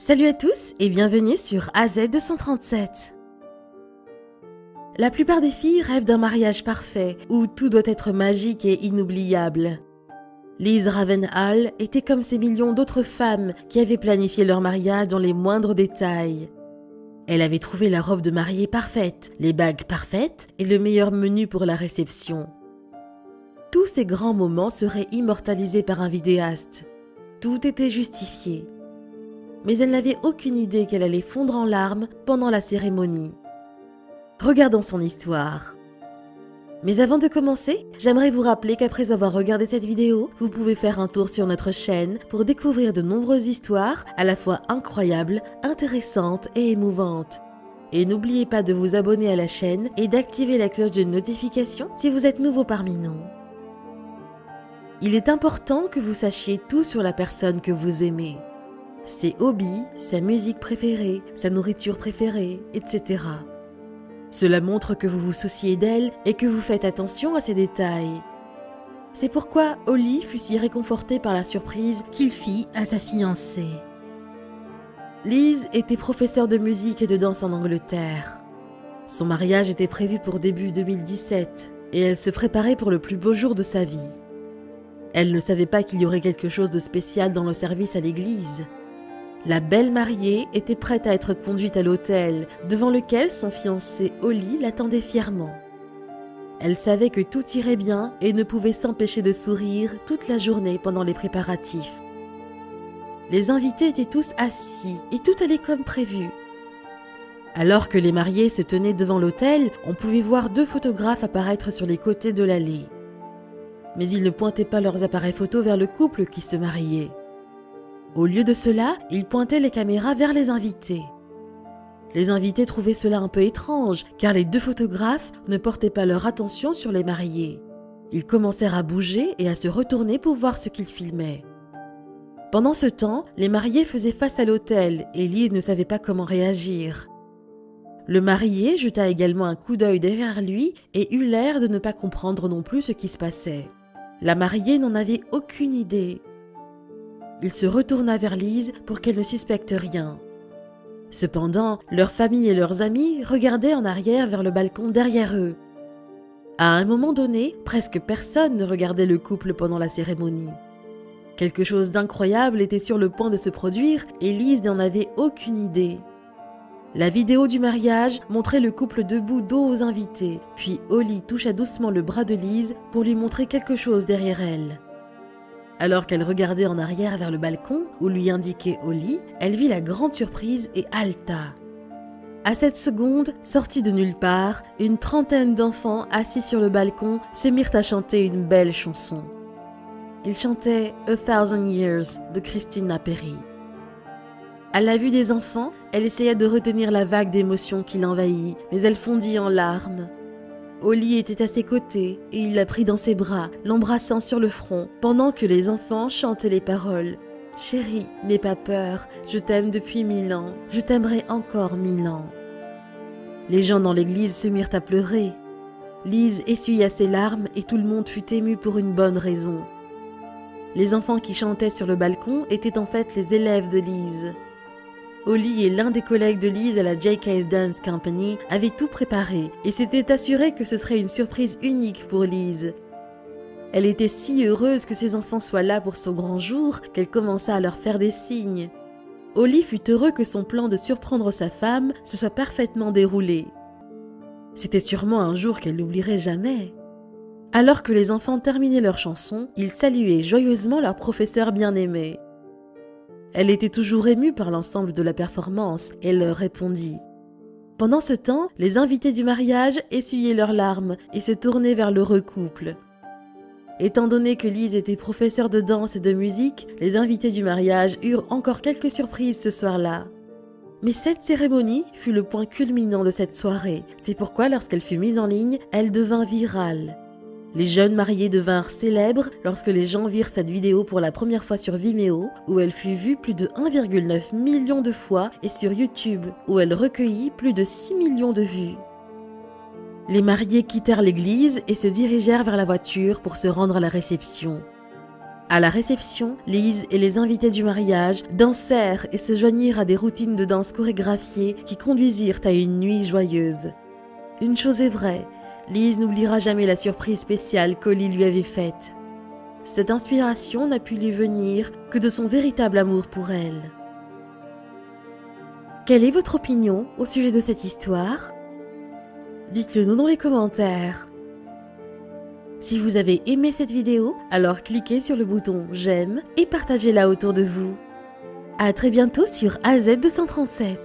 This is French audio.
Salut à tous et bienvenue sur AZ237. La plupart des filles rêvent d'un mariage parfait où tout doit être magique et inoubliable. Liz Ravenhall était comme ces millions d'autres femmes qui avaient planifié leur mariage dans les moindres détails. Elle avait trouvé la robe de mariée parfaite, les bagues parfaites et le meilleur menu pour la réception. Tous ces grands moments seraient immortalisés par un vidéaste. Tout était justifié. Mais elle n'avait aucune idée qu'elle allait fondre en larmes pendant la cérémonie. Regardons son histoire. Mais avant de commencer, j'aimerais vous rappeler qu'après avoir regardé cette vidéo, vous pouvez faire un tour sur notre chaîne pour découvrir de nombreuses histoires à la fois incroyables, intéressantes et émouvantes. Et n'oubliez pas de vous abonner à la chaîne et d'activer la cloche de notification si vous êtes nouveau parmi nous. Il est important que vous sachiez tout sur la personne que vous aimez. Ses hobbies, sa musique préférée, sa nourriture préférée, etc. Cela montre que vous vous souciez d'elle et que vous faites attention à ces détails. C'est pourquoi Holly fut si réconfortée par la surprise qu'il fit à sa fiancée. Liz était professeure de musique et de danse en Angleterre. Son mariage était prévu pour début 2017 et elle se préparait pour le plus beau jour de sa vie. Elle ne savait pas qu'il y aurait quelque chose de spécial dans le service à l'église. La belle mariée était prête à être conduite à l'autel, devant lequel son fiancé Holly l'attendait fièrement. Elle savait que tout irait bien et ne pouvait s'empêcher de sourire toute la journée pendant les préparatifs. Les invités étaient tous assis et tout allait comme prévu. Alors que les mariés se tenaient devant l'autel, on pouvait voir deux photographes apparaître sur les côtés de l'allée. Mais ils ne pointaient pas leurs appareils photo vers le couple qui se mariait. Au lieu de cela, ils pointaient les caméras vers les invités. Les invités trouvaient cela un peu étrange, car les deux photographes ne portaient pas leur attention sur les mariés. Ils commencèrent à bouger et à se retourner pour voir ce qu'ils filmaient. Pendant ce temps, les mariés faisaient face à l'autel et Liz ne savait pas comment réagir. Le marié jeta également un coup d'œil derrière lui et eut l'air de ne pas comprendre non plus ce qui se passait. La mariée n'en avait aucune idée. Il se retourna vers Liz pour qu'elle ne suspecte rien. Cependant, leur famille et leurs amis regardaient en arrière vers le balcon derrière eux. À un moment donné, presque personne ne regardait le couple pendant la cérémonie. Quelque chose d'incroyable était sur le point de se produire et Liz n'en avait aucune idée. La vidéo du mariage montrait le couple debout dos aux invités, puis Holly toucha doucement le bras de Liz pour lui montrer quelque chose derrière elle. Alors qu'elle regardait en arrière vers le balcon où lui indiquait Holly, elle vit la grande surprise et halta. À cette seconde, sortie de nulle part, une trentaine d'enfants assis sur le balcon se mirent à chanter une belle chanson. Ils chantaient « 1000 Years » de Christina Perri. À la vue des enfants, elle essaya de retenir la vague d'émotion qui l'envahit, mais elle fondit en larmes. Holly était à ses côtés et il la prit dans ses bras, l'embrassant sur le front, pendant que les enfants chantaient les paroles. « Chérie, n'aie pas peur, je t'aime depuis 1000 ans, je t'aimerai encore 1000 ans. » Les gens dans l'église se mirent à pleurer. Liz essuya ses larmes et tout le monde fut ému pour une bonne raison. Les enfants qui chantaient sur le balcon étaient en fait les élèves de Liz. Holly et l'un des collègues de Liz à la JK's Dance Company avaient tout préparé et s'étaient assurés que ce serait une surprise unique pour Liz. Elle était si heureuse que ses enfants soient là pour son grand jour qu'elle commença à leur faire des signes. Holly fut heureux que son plan de surprendre sa femme se soit parfaitement déroulé. C'était sûrement un jour qu'elle n'oublierait jamais. Alors que les enfants terminaient leur chanson, ils saluaient joyeusement leur professeur bien-aimé. Elle était toujours émue par l'ensemble de la performance et leur répondit. Pendant ce temps, les invités du mariage essuyaient leurs larmes et se tournaient vers l'heureux couple. Étant donné que Liz était professeure de danse et de musique, les invités du mariage eurent encore quelques surprises ce soir-là. Mais cette cérémonie fut le point culminant de cette soirée. C'est pourquoi lorsqu'elle fut mise en ligne, elle devint virale. Les jeunes mariés devinrent célèbres lorsque les gens virent cette vidéo pour la première fois sur Vimeo, où elle fut vue plus de 1,9 million de fois, et sur YouTube, où elle recueillit plus de 6 millions de vues. Les mariés quittèrent l'église et se dirigèrent vers la voiture pour se rendre à la réception. À la réception, Lise et les invités du mariage dansèrent et se joignirent à des routines de danse chorégraphiées qui conduisirent à une nuit joyeuse. Une chose est vraie, Lise n'oubliera jamais la surprise spéciale qu'Olly lui avait faite. Cette inspiration n'a pu lui venir que de son véritable amour pour elle. Quelle est votre opinion au sujet de cette histoire? Dites-le nous dans les commentaires. Si vous avez aimé cette vidéo, alors cliquez sur le bouton j'aime et partagez-la autour de vous. À très bientôt sur AZ237.